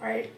right.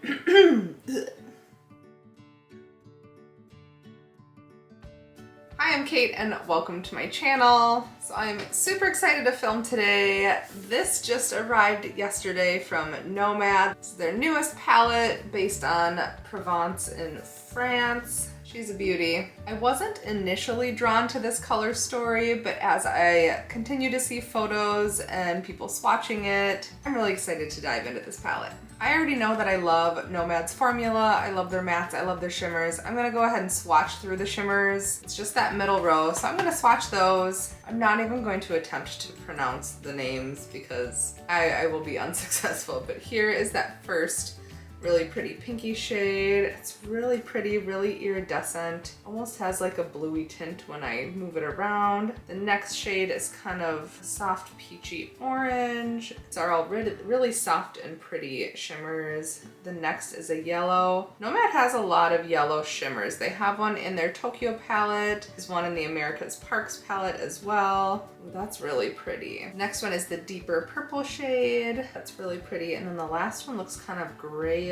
Hi, I'm Kate and welcome to my channel. So I'm super excited to film today. This just arrived yesterday from Nomad. It's their newest palette based on Provence in France. She's a beauty. I wasn't initially drawn to this color story, but as I continue to see photos and people swatching it, I'm really excited to dive into this palette. I already know that I love Nomad's formula. I love their mattes, I love their shimmers. I'm gonna go ahead and swatch through the shimmers. It's just that middle row, so I'm gonna swatch those. I'm not even going to attempt to pronounce the names because I will be unsuccessful, but here is that first really pretty pinky shade. It's really pretty, really iridescent. Almost has like a bluey tint when I move it around. The next shade is kind of soft peachy orange. These are all really soft and pretty shimmers. The next is a yellow. Nomad has a lot of yellow shimmers. They have one in their Tokyo palette. There's one in the America's Parks palette as well. Ooh, that's really pretty. Next one is the deeper purple shade. That's really pretty. And then the last one looks kind of grayish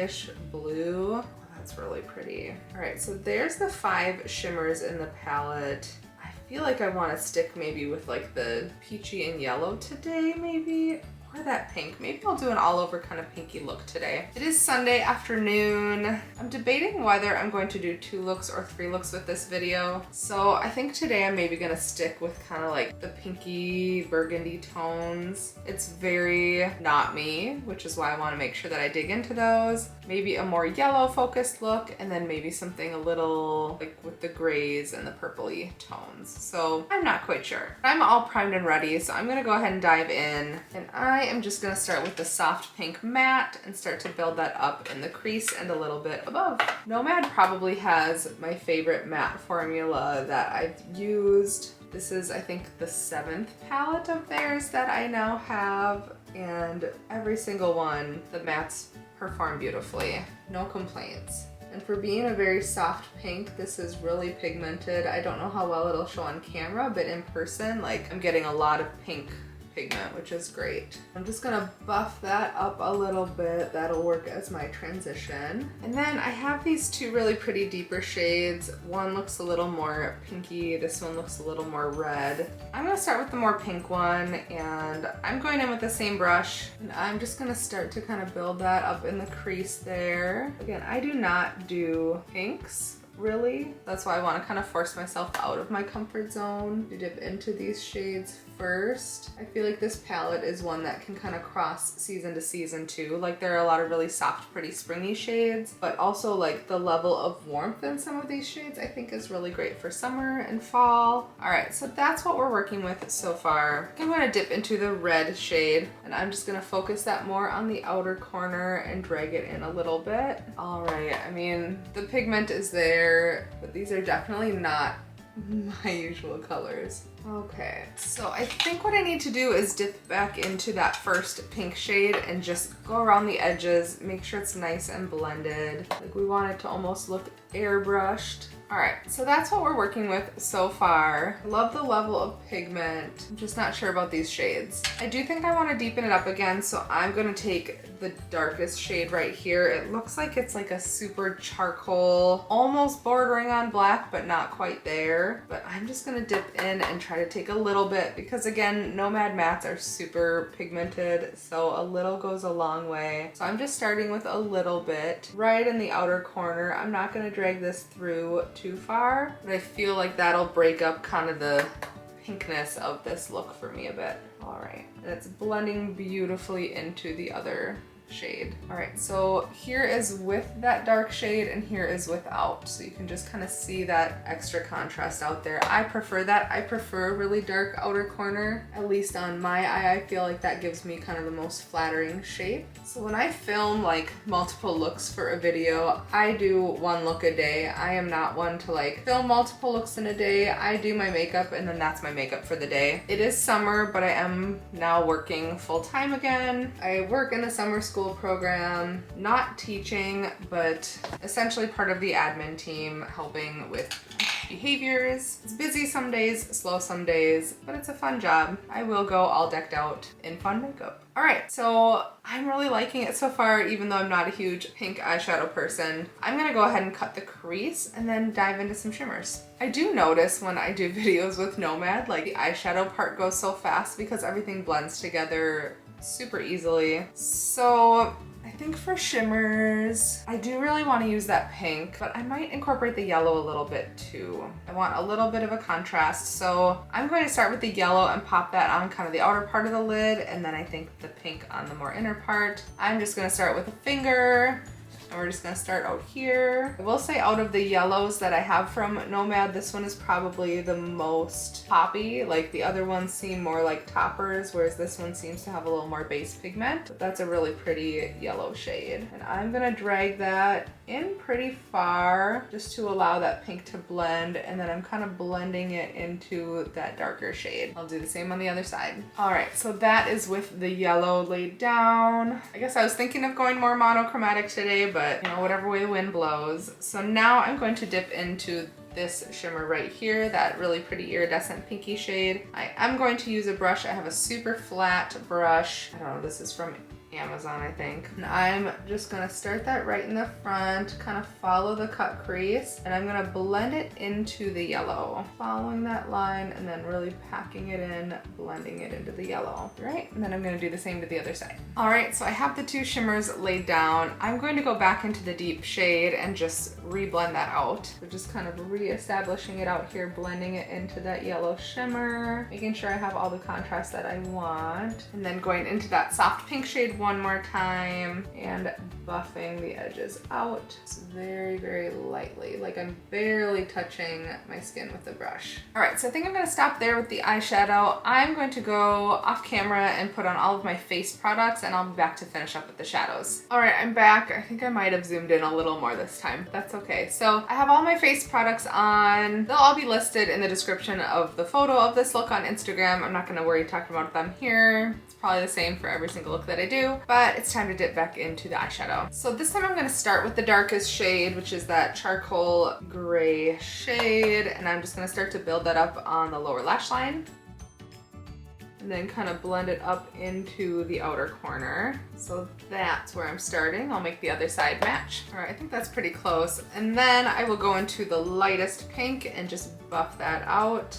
blue. Oh, that's really pretty. All right, so there's the 5 shimmers in the palette. I feel like I want to stick maybe with like the peachy and yellow today, maybe. Or that pink. Maybe I'll do an all over kind of pinky look today. It is Sunday afternoon. I'm debating whether I'm going to do 2 looks or 3 looks with this video. So I think today I'm maybe gonna stick with kind of like the pinky burgundy tones. It's very not me, which is why I want to make sure that I dig into those. Maybe a more yellow focused look, and then maybe something a little like with the grays and the purpley tones. So I'm not quite sure. I'm all primed and ready, so I'm gonna go ahead and dive in. And I am just gonna start with the soft pink matte and start to build that up in the crease and a little bit above. Nomad probably has my favorite matte formula that I've used. This is, I think, the 7th palette of theirs that I now have, and every single one, the mattes perform beautifully. No complaints. And for being a very soft pink, this is really pigmented. I don't know how well it'll show on camera, but in person, like, I'm getting a lot of pink pigment, which is great. I'm just gonna buff that up a little bit. That'll work as my transition. And then I have these 2 really pretty deeper shades. One looks a little more pinky. This one looks a little more red. I'm gonna start with the more pink one, and I'm going in with the same brush, and I'm just gonna start to kind of build that up in the crease there. Again, I do not do pinks, really. That's why I want to kind of force myself out of my comfort zone to dip into these shades first. I feel like this palette is one that can kind of cross season to season too. Like, there are a lot of really soft, pretty springy shades, but also like the level of warmth in some of these shades I think is really great for summer and fall. All right, so that's what we're working with so far. I'm going to dip into the red shade, and I'm just going to focus that more on the outer corner and drag it in a little bit. All right, I mean, the pigment is there, but these are definitely not my usual colors. Okay, so I think what I need to do is dip back into that first pink shade and just go around the edges, make sure it's nice and blended. Like, we want it to almost look airbrushed. All right, so that's what we're working with so far. I love the level of pigment. I'm just not sure about these shades. I do think I want to deepen it up again, so I'm gonna take the darkest shade right here. It looks like it's like a super charcoal, almost bordering on black, but not quite there. But I'm just gonna dip in and try to take a little bit, because again, Nomad mattes are super pigmented, so a little goes a long way. So I'm just starting with a little bit right in the outer corner. I'm not gonna drag this through too far, but I feel like that'll break up kind of the pinkness of this look for me a bit. All right, and it's blending beautifully into the other shade. All right, so here is with that dark shade and here is without. So you can just kind of see that extra contrast out there. I prefer that. I prefer a really dark outer corner, at least on my eye. I feel like that gives me kind of the most flattering shape. So when I film like multiple looks for a video, I do 1 look a day. I am not one to like film multiple looks in a day. I do my makeup and then that's my makeup for the day. It is summer, but I am now working full time again. I work in the summer school program, not teaching, but essentially part of the admin team helping with behaviors. It's busy some days, slow some days, but it's a fun job. I will go all decked out in fun makeup. All right, so I'm really liking it so far, even though I'm not a huge pink eyeshadow person. I'm gonna go ahead and cut the crease and then dive into some shimmers. I do notice when I do videos with Nomad, like the eyeshadow part goes so fast because everything blends together super easily. So I think for shimmers, I do really want to use that pink, but I might incorporate the yellow a little bit too. I want a little bit of a contrast, so I'm going to start with the yellow and pop that on kind of the outer part of the lid, and then I think the pink on the more inner part. I'm just going to start with a finger. And we're just gonna start out here. I will say out of the yellows that I have from Nomad, this one is probably the most poppy. Like the other ones seem more like toppers, whereas this one seems to have a little more base pigment. But that's a really pretty yellow shade. And I'm gonna drag that in pretty far just to allow that pink to blend, and then I'm kind of blending it into that darker shade. I'll do the same on the other side. All right, so that is with the yellow laid down. I guess I was thinking of going more monochromatic today, but you know, whatever way the wind blows. So now I'm going to dip into this shimmer right here, that really pretty iridescent pinky shade. I am going to use a brush. I have a super flat brush. I don't know, this is from Amazon, I think. And I'm just gonna start that right in the front, kind of follow the cut crease, and I'm gonna blend it into the yellow, following that line and then really packing it in, blending it into the yellow, right? And then I'm gonna do the same to the other side. All right, so I have the two shimmers laid down. I'm going to go back into the deep shade and just re-blend that out. So just kind of re-establishing it out here, blending it into that yellow shimmer, making sure I have all the contrast that I want, and then going into that soft pink shade one more time and buffing the edges out just very, very lightly, like I'm barely touching my skin with the brush. All right, so I think I'm gonna stop there with the eyeshadow. I'm going to go off camera and put on all of my face products, and I'll be back to finish up with the shadows. All right, I'm back. I think I might have zoomed in a little more this time. That's okay. So I have all my face products on. They'll all be listed in the description of the photo of this look on Instagram. I'm not gonna worry talking about them here. It's probably the same for every single look that I do, but it's time to dip back into the eyeshadow. So this time I'm gonna start with the darkest shade, which is that charcoal gray shade, and I'm just gonna start to build that up on the lower lash line, and then kind of blend it up into the outer corner. So that's where I'm starting. I'll make the other side match. All right, I think that's pretty close. And then I will go into the lightest pink and just buff that out.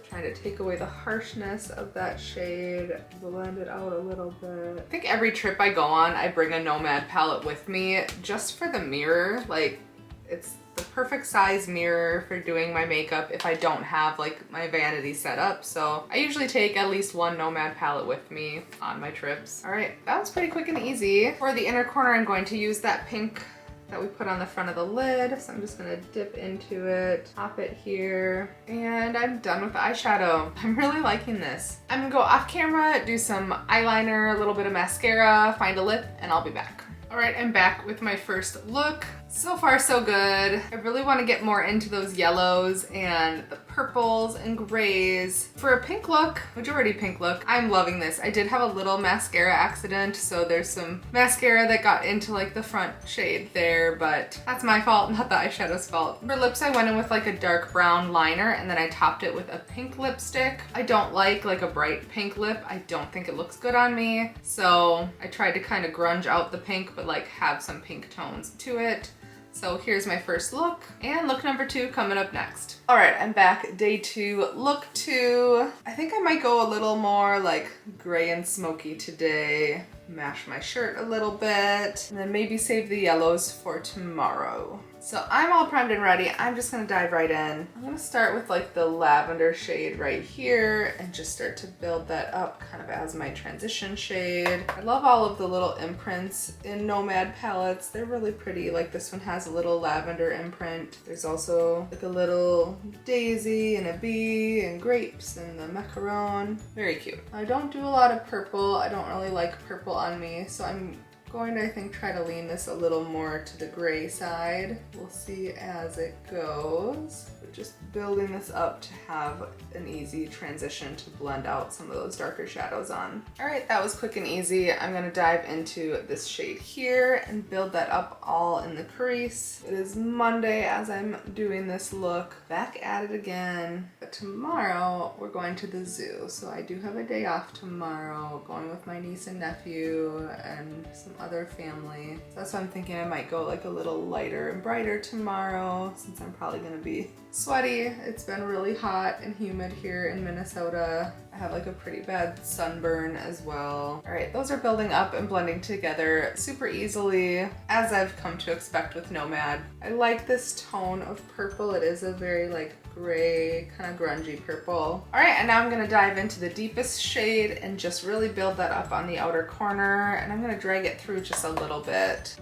Trying to take away the harshness of that shade, blend it out a little bit. I think every trip I go on, I bring a Nomad palette with me just for the mirror. Like, it's the perfect size mirror for doing my makeup if I don't have like my vanity set up. So I usually take at least one Nomad palette with me on my trips. All right, that was pretty quick and easy. For the inner corner, I'm going to use that pink that we put on the front of the lid. So I'm just gonna dip into it, pop it here, and I'm done with the eyeshadow. I'm really liking this. I'm gonna go off camera, do some eyeliner, a little bit of mascara, find a lip, and I'll be back. All right, I'm back with my first look. So far, so good. I really want to get more into those yellows and the purples and grays. For a pink look, majority pink look, I'm loving this. I did have a little mascara accident, so there's some mascara that got into like the front shade there, but that's my fault, not the eyeshadow's fault. For lips, I went in with like a dark brown liner, and then I topped it with a pink lipstick. I don't like a bright pink lip. I don't think it looks good on me, so I tried to kind of grunge out the pink, but like have some pink tones to it. So here's my first look, and look number 2 coming up next. All right, I'm back, day 2, look 2. I think I might go a little more like gray and smoky today. Mash my shirt a little bit, and then maybe save the yellows for tomorrow. So I'm all primed and ready. I'm just gonna dive right in. I'm gonna start with like the lavender shade right here and just start to build that up kind of as my transition shade. I love all of the little imprints in Nomad palettes. They're really pretty. Like this one has a little lavender imprint. There's also like a little daisy and a bee and grapes and the macaron. Very cute. I don't do a lot of purple. I don't really like purple on me, so I'm Going to, I think, try to lean this a little more to the gray side. We'll see as it goes. But just building this up to have an easy transition to blend out some of those darker shadows on. All right, that was quick and easy. I'm gonna dive into this shade here and build that up all in the crease. It is Monday as I'm doing this look. Back at it again. But tomorrow we're going to the zoo. So I do have a day off tomorrow, going with my niece and nephew and some other family. So that's why I'm thinking I might go like a little lighter and brighter tomorrow, since I'm probably gonna be sweaty. It's been really hot and humid here in Minnesota. I have like a pretty bad sunburn as well. All right, those are building up and blending together super easily, as I've come to expect with Nomad. I like this tone of purple. It is a very like gray, kind of grungy purple. All right, and now I'm gonna dive into the deepest shade and just really build that up on the outer corner, and I'm gonna drag it through just a little bit.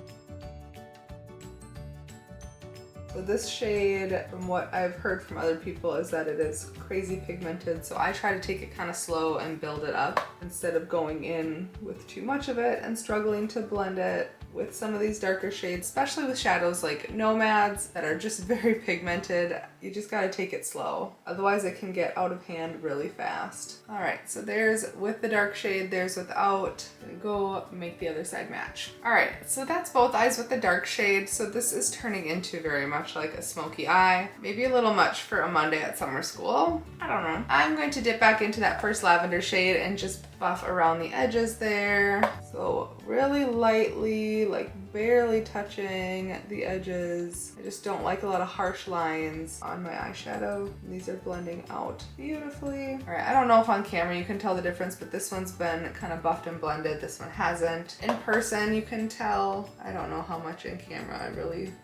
So this shade, from what I've heard from other people, is that it is crazy pigmented. So I try to take it kind of slow and build it up instead of going in with too much of it and struggling to blend it with some of these darker shades, especially with shadows like Nomads that are just very pigmented. You just gotta take it slow. Otherwise it can get out of hand really fast. All right, so there's with the dark shade, there's without. I'm gonna go make the other side match. All right, so that's both eyes with the dark shade. So this is turning into very much like a smoky eye. Maybe a little much for a Monday at summer school. I don't know. I'm going to dip back into that first lavender shade and just buff around the edges there. So really lightly, like barely touching the edges. I just don't like a lot of harsh lines on my eyeshadow. These are blending out beautifully. All right, I don't know if on camera you can tell the difference, but this one's been kind of buffed and blended. This one hasn't. In person, you can tell. I don't know how much in camera.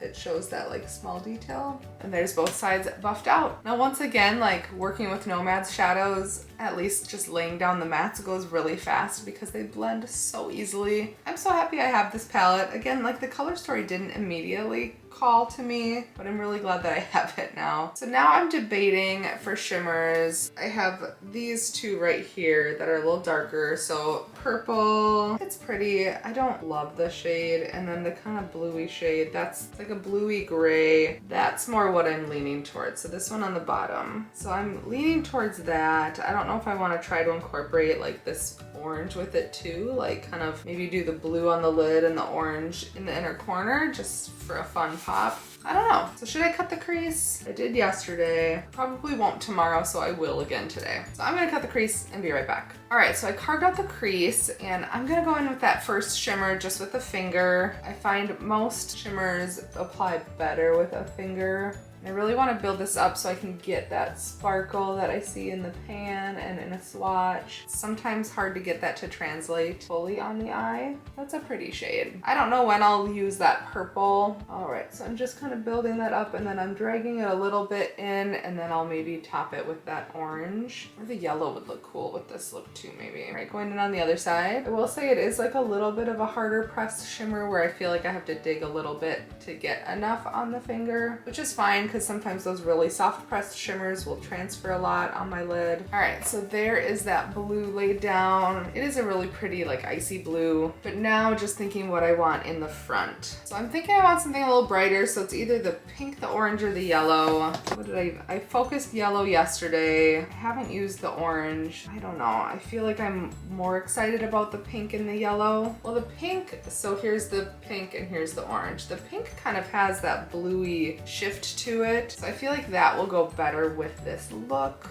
It shows that like small detail. And there's both sides buffed out. Now, once again, like working with Nomad's shadows, at least just laying down the mats goes really fast because they blend so easily. I'm so happy I have this palette. Again, like the color story didn't immediately call to me, but I'm really glad that I have it now. So now I'm debating for shimmers. I have these two right here that are a little darker. So purple, it's pretty. I don't love the shade. And then the kind of bluey shade, that's like a bluey gray. That's more what I'm leaning towards. So this one on the bottom. So I'm leaning towards that. I don't know if I want to try to incorporate like this orange with it too, like kind of maybe do the blue on the lid and the orange in the inner corner just for a fun pop. I don't know. So should I cut the crease? I did yesterday. Probably won't tomorrow, so I will again today. So I'm gonna cut the crease and be right back. All right, so I carved out the crease and I'm gonna go in with that first shimmer just with a finger. I find most shimmers apply better with a finger. I really want to build this up so I can get that sparkle that I see in the pan and in a swatch. It's sometimes hard to get that to translate fully on the eye. That's a pretty shade. I don't know when I'll use that purple. All right, so I'm just kind of building that up and then I'm dragging it a little bit in and then I'll maybe top it with that orange. Or the yellow would look cool with this look too, maybe. All right, going in on the other side. I will say it is like a little bit of a harder pressed shimmer where I feel like I have to dig a little bit to get enough on the finger, which is fine because sometimes those really soft pressed shimmers will transfer a lot on my lid. All right, so there is that blue laid down. It is a really pretty like icy blue, but now just thinking what I want in the front. So I'm thinking I want something a little brighter, so it's either the pink, the orange, or the yellow. What did I focused yellow yesterday. I haven't used the orange. I don't know. I feel like I'm more excited about the pink and the yellow. Well, the pink, so here's the pink and here's the orange. The pink kind of has that bluey shift to it. So I feel like that will go better with this look.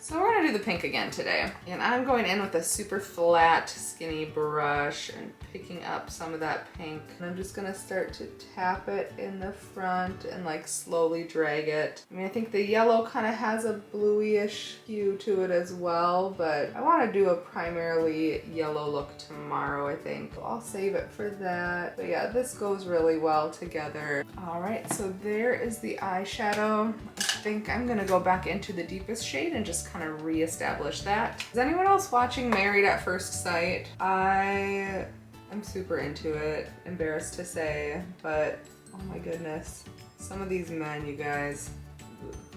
So we're gonna do the pink again today. And I'm going in with a super flat, skinny brush and picking up some of that pink. And I'm just gonna start to tap it in the front and like slowly drag it. I mean, I think the yellow kind of has a bluish hue to it as well, but I wanna do a primarily yellow look tomorrow, I think. So I'll save it for that. But yeah, this goes really well together. All right, so there is the eyeshadow. I think I'm gonna go back into the deepest shade and just kind of reestablish that. Is anyone else watching Married at First Sight? I'm super into it, embarrassed to say, but oh my goodness. Some of these men, you guys,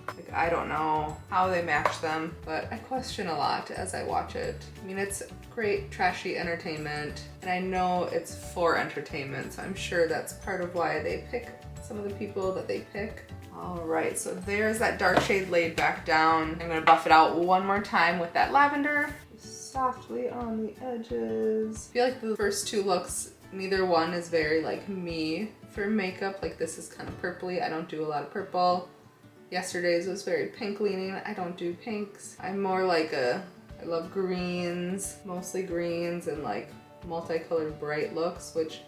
like I don't know how they match them, but I question a lot as I watch it. I mean, it's great trashy entertainment. And I know it's for entertainment, so I'm sure that's part of why they pick some of the people that they pick. All right, so there's that dark shade laid back down. I'm gonna buff it out one more time with that lavender, just softly on the edges. I feel like the first two looks, neither one is very like me for makeup. Like this is kind of purpley. I don't do a lot of purple. Yesterday's was very pink leaning. I don't do pinks. I'm more like I love greens, mostly greens and like multicolored bright looks, which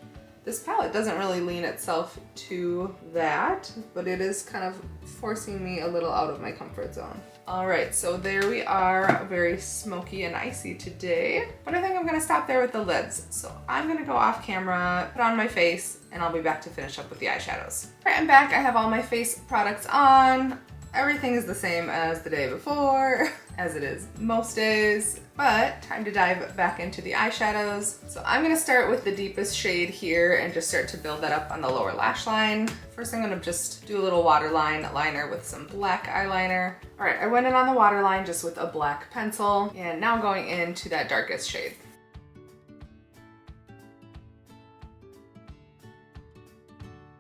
this palette doesn't really lean itself to that, but it is kind of forcing me a little out of my comfort zone. All right, so there we are, very smoky and icy today, but I think I'm gonna stop there with the lids. So I'm gonna go off camera, put on my face, and I'll be back to finish up with the eyeshadows. All right, I'm back. I have all my face products on. Everything is the same as the day before, as it is most days, but time to dive back into the eyeshadows. So I'm gonna start with the deepest shade here and just start to build that up on the lower lash line. First, I'm gonna just do a little waterline liner with some black eyeliner. All right, I went in on the waterline just with a black pencil, and now going into that darkest shade.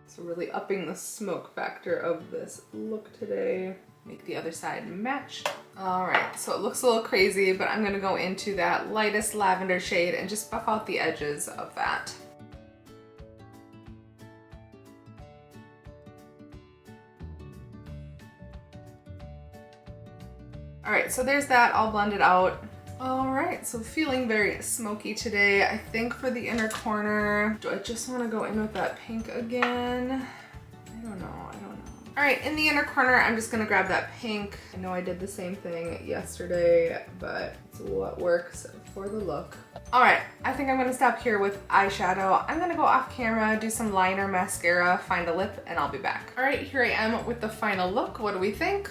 So really upping the smoke factor of this look today. Make the other side match. All right, so it looks a little crazy, but I'm gonna go into that lightest lavender shade and just buff out the edges of that. All right, so there's that all blended out. All right, so feeling very smoky today. I think for the inner corner, do I just want to go in with that pink again? I don't know. All right, in the inner corner, I'm just gonna grab that pink. I know I did the same thing yesterday, but it's what works for the look. All right, I think I'm gonna stop here with eyeshadow. I'm gonna go off camera, do some liner, mascara, find a lip, and I'll be back. All right, here I am with the final look. What do we think?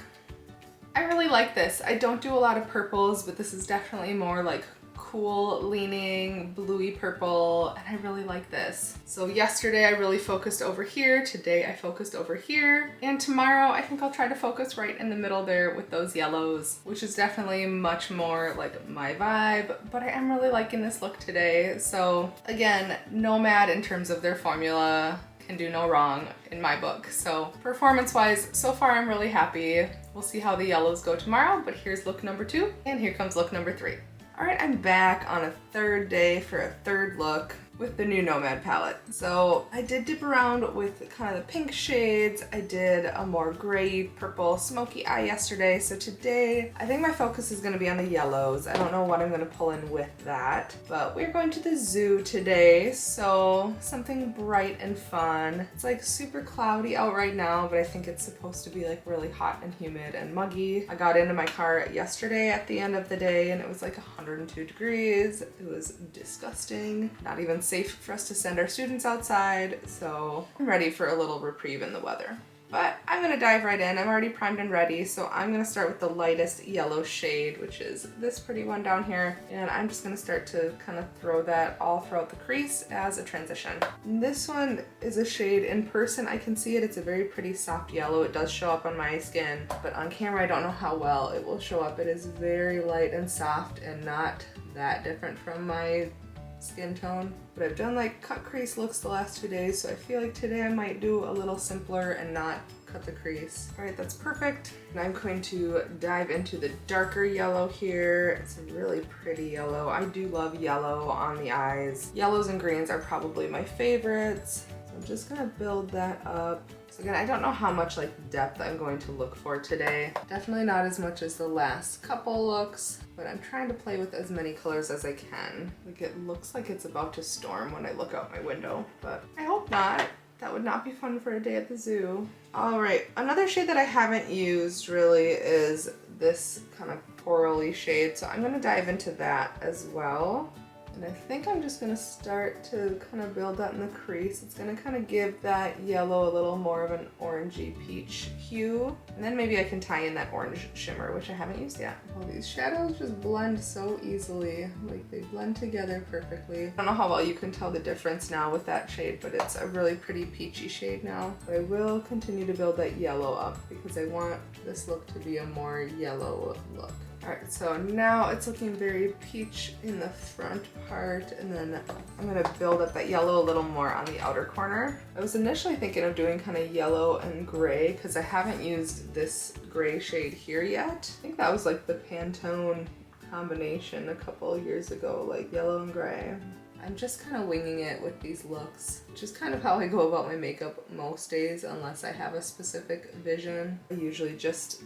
I really like this. I don't do a lot of purples, but this is definitely more like cool leaning bluey purple, and I really like this. So yesterday I really focused over here, today I focused over here, and tomorrow I think I'll try to focus right in the middle there with those yellows, which is definitely much more like my vibe, but I am really liking this look today. So again, Nomad in terms of their formula can do no wrong in my book. So performance-wise, so far I'm really happy. We'll see how the yellows go tomorrow, but here's look number 2, and here comes look number 3. All right, I'm back on a third day for a third look with the new Nomad palette. So I did dip around with kind of the pink shades. I did a more gray, purple, smoky eye yesterday. So today, I think my focus is gonna be on the yellows. I don't know what I'm gonna pull in with that, but we're going to the zoo today. So something bright and fun. It's like super cloudy out right now, but I think it's supposed to be like really hot and humid and muggy. I got into my car yesterday at the end of the day and it was like 102 degrees. It was disgusting. Not even safe for us to send our students outside, so I'm ready for a little reprieve in the weather. But I'm gonna dive right in. I'm already primed and ready, so I'm gonna start with the lightest yellow shade, which is this pretty one down here, and I'm just gonna start to kind of throw that all throughout the crease as a transition. And this one is a shade in person. I can see it. It's a very pretty soft yellow. It does show up on my skin, but on camera I don't know how well it will show up. It is very light and soft and not that different from my skin tone, but I've done like cut crease looks the last 2 days, so I feel like today I might do a little simpler and not cut the crease. All right, that's perfect. And I'm going to dive into the darker yellow here. It's a really pretty yellow. I do love yellow on the eyes. Yellows and greens are probably my favorites. So I'm just gonna build that up. So again, I don't know how much like depth I'm going to look for today. Definitely not as much as the last couple looks, but I'm trying to play with as many colors as I can. Like it looks like it's about to storm when I look out my window, but I hope not. That would not be fun for a day at the zoo. All right, another shade that I haven't used really is this kind of corally shade, so I'm gonna dive into that as well. And I think I'm just gonna start to kind of build that in the crease. It's gonna kind of give that yellow a little more of an orangey peach hue. And then maybe I can tie in that orange shimmer, which I haven't used yet. Oh, these shadows just blend so easily. Like they blend together perfectly. I don't know how well you can tell the difference now with that shade, but it's a really pretty peachy shade now. But I will continue to build that yellow up because I want this look to be a more yellow look. Alright, so now it's looking very peach in the front part, and then I'm gonna build up that yellow a little more on the outer corner. I was initially thinking of doing kind of yellow and gray because I haven't used this gray shade here yet. I think that was like the Pantone combination a couple years ago, like yellow and gray. I'm just kind of winging it with these looks, which is kind of how I go about my makeup most days unless I have a specific vision. I usually just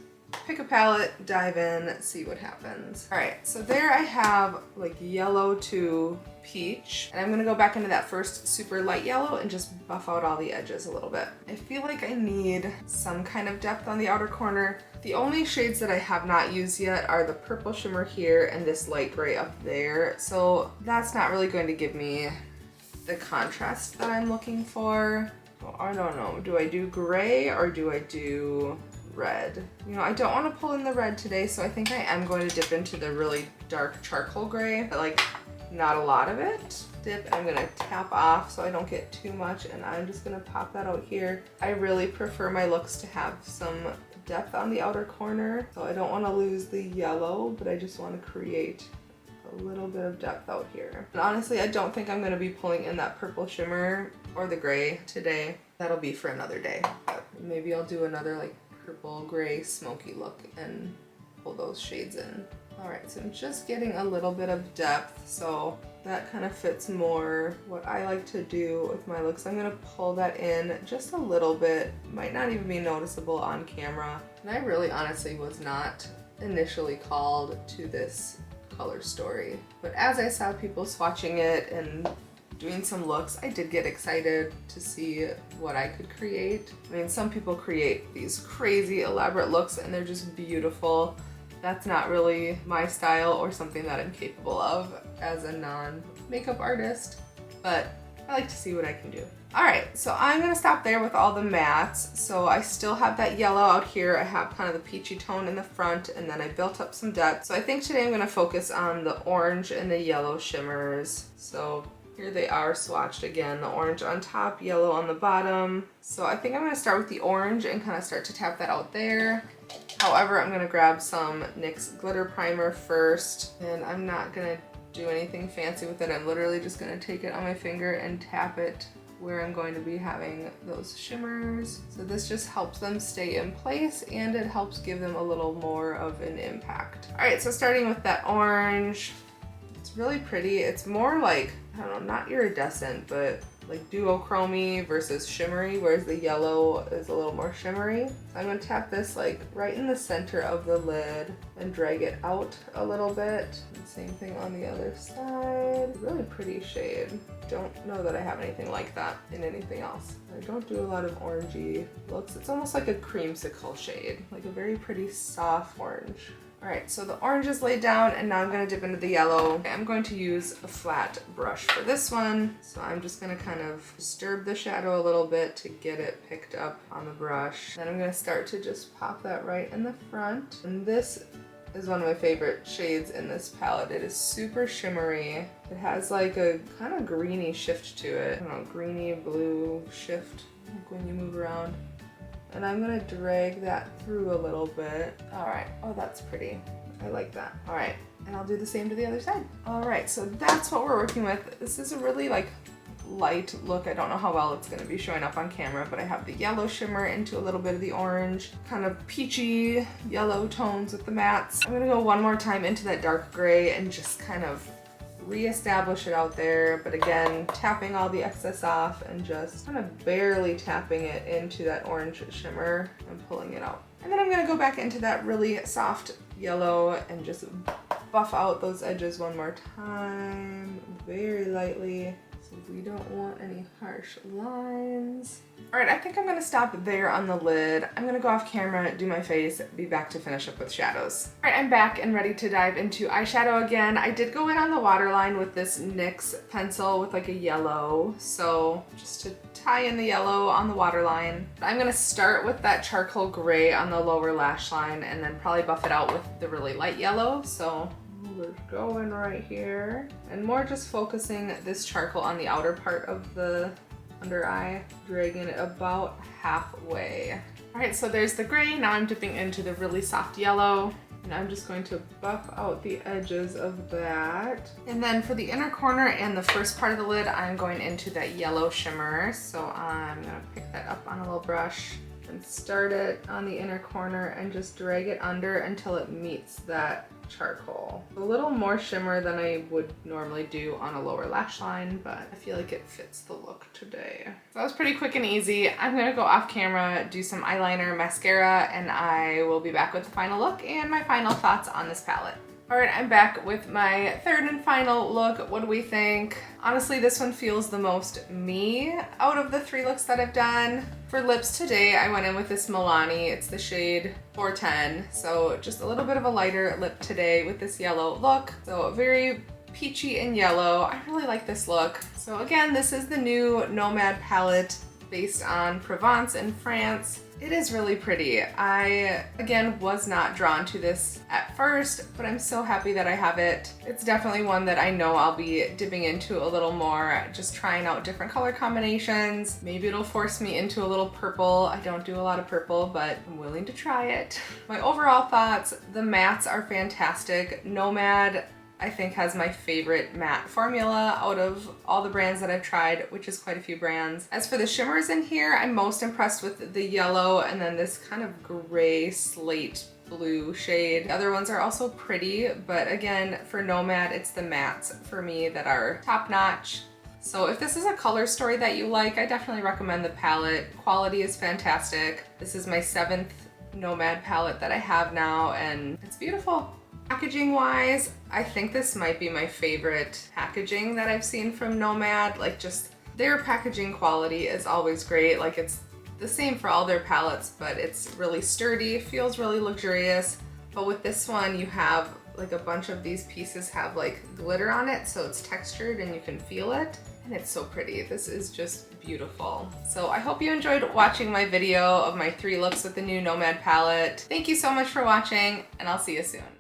pick a palette, dive in, see what happens. All right, so there I have like yellow to peach, and I'm gonna go back into that first super light yellow and just buff out all the edges a little bit. I feel like I need some kind of depth on the outer corner. The only shades that I have not used yet are the purple shimmer here and this light gray up there, so that's not really going to give me the contrast that I'm looking for. Well, I don't know, do I do gray or do I do red? You know, I don't want to pull in the red today, so I think I am going to dip into the really dark charcoal gray, but like not a lot of it. Dip, and I'm gonna tap off so I don't get too much, and I'm just gonna pop that out here. I really prefer my looks to have some depth on the outer corner, so I don't want to lose the yellow, but I just want to create a little bit of depth out here. And honestly, I don't think I'm going to be pulling in that purple shimmer or the gray today. That'll be for another day. But maybe I'll do another like purple gray smoky look and pull those shades in. Alright, so I'm just getting a little bit of depth, so that kind of fits more what I like to do with my looks. I'm going to pull that in just a little bit. Might not even be noticeable on camera. And I really honestly was not initially called to this color story. But as I saw people swatching it and doing some looks, I did get excited to see what I could create. I mean, some people create these crazy elaborate looks and they're just beautiful. That's not really my style or something that I'm capable of as a non-makeup artist, but I like to see what I can do. All right, so I'm gonna stop there with all the mattes. So I still have that yellow out here. I have kind of the peachy tone in the front, and then I built up some depth. So I think today I'm gonna focus on the orange and the yellow shimmers. So here they are swatched again, the orange on top, yellow on the bottom. So I think I'm gonna start with the orange and kind of start to tap that out there. However, I'm gonna grab some NYX glitter primer first, and I'm not gonna do anything fancy with it. I'm literally just gonna take it on my finger and tap it where I'm going to be having those shimmers. So this just helps them stay in place and it helps give them a little more of an impact. All right, so starting with that orange, it's really pretty. It's more like, I don't know, not iridescent, but like duochrome versus shimmery, whereas the yellow is a little more shimmery. So I'm gonna tap this like right in the center of the lid and drag it out a little bit. And same thing on the other side. Really pretty shade. Don't know that I have anything like that in anything else. I don't do a lot of orangey looks. It's almost like a creamsicle shade, like a very pretty soft orange. All right, so the orange is laid down and now I'm gonna dip into the yellow. I'm going to use a flat brush for this one. So I'm just gonna kind of disturb the shadow a little bit to get it picked up on the brush. Then I'm gonna start to just pop that right in the front. And this is one of my favorite shades in this palette. It is super shimmery. It has like a kind of greeny shift to it. I don't know, greeny blue shift like when you move around. And I'm gonna drag that through a little bit. All right, oh, that's pretty. I like that. All right, and I'll do the same to the other side. All right, so that's what we're working with. This is a really like light look. I don't know how well it's gonna be showing up on camera, but I have the yellow shimmer into a little bit of the orange, kind of peachy yellow tones with the mattes. I'm gonna go one more time into that dark gray and just kind of reestablish it out there, but again, tapping all the excess off and just kind of barely tapping it into that orange shimmer and pulling it out. And then I'm gonna go back into that really soft yellow and just buff out those edges one more time, very lightly, so we don't want any harsh lines. All right, I think I'm gonna stop there on the lid. I'm gonna go off camera, do my face, be back to finish up with shadows. All right, I'm back and ready to dive into eyeshadow again. I did go in on the waterline with this NYX pencil with like a yellow, so just to tie in the yellow on the waterline. I'm gonna start with that charcoal gray on the lower lash line and then probably buff it out with the really light yellow. So we're going right here. And more just focusing this charcoal on the outer part of the under eye, dragging it about halfway. All right, so there's the gray. Now I'm dipping into the really soft yellow. And I'm just going to buff out the edges of that. And then for the inner corner and the first part of the lid, I'm going into that yellow shimmer. So I'm gonna pick that up on a little brush and start it on the inner corner and just drag it under until it meets that charcoal. A little more shimmer than I would normally do on a lower lash line, but I feel like it fits the look today. So that was pretty quick and easy. I'm gonna go off camera, do some eyeliner, mascara, and I will be back with the final look and my final thoughts on this palette. All right, I'm back with my third and final look. What do we think? Honestly, this one feels the most me out of the 3 looks that I've done. For lips today, I went in with this Milani. It's the shade 410. So just a little bit of a lighter lip today with this yellow look. So very peachy and yellow. I really like this look. So again, this is the new Nomad palette based on Provence in France. It is really pretty. I, again, was not drawn to this at first, but I'm so happy that I have it. It's definitely one that I know I'll be dipping into a little more, just trying out different color combinations. Maybe it'll force me into a little purple. I don't do a lot of purple, but I'm willing to try it. My overall thoughts, the mattes are fantastic. Nomad, I think, has my favorite matte formula out of all the brands that I've tried, which is quite a few brands. As for the shimmers in here, I'm most impressed with the yellow and then this kind of gray slate blue shade. The other ones are also pretty, but again, for Nomad, it's the mattes for me that are top notch. So if this is a color story that you like, I definitely recommend the palette. Quality is fantastic. This is my 7th Nomad palette that I have now, and it's beautiful. Packaging wise, I think this might be my favorite packaging that I've seen from Nomad. Like, just their packaging quality is always great. Like, it's the same for all their palettes, but it's really sturdy, feels really luxurious. But with this one, you have like a bunch of these pieces have like glitter on it, so it's textured and you can feel it. And it's so pretty. This is just beautiful. So I hope you enjoyed watching my video of my 3 looks with the new Nomad palette. Thank you so much for watching, and I'll see you soon.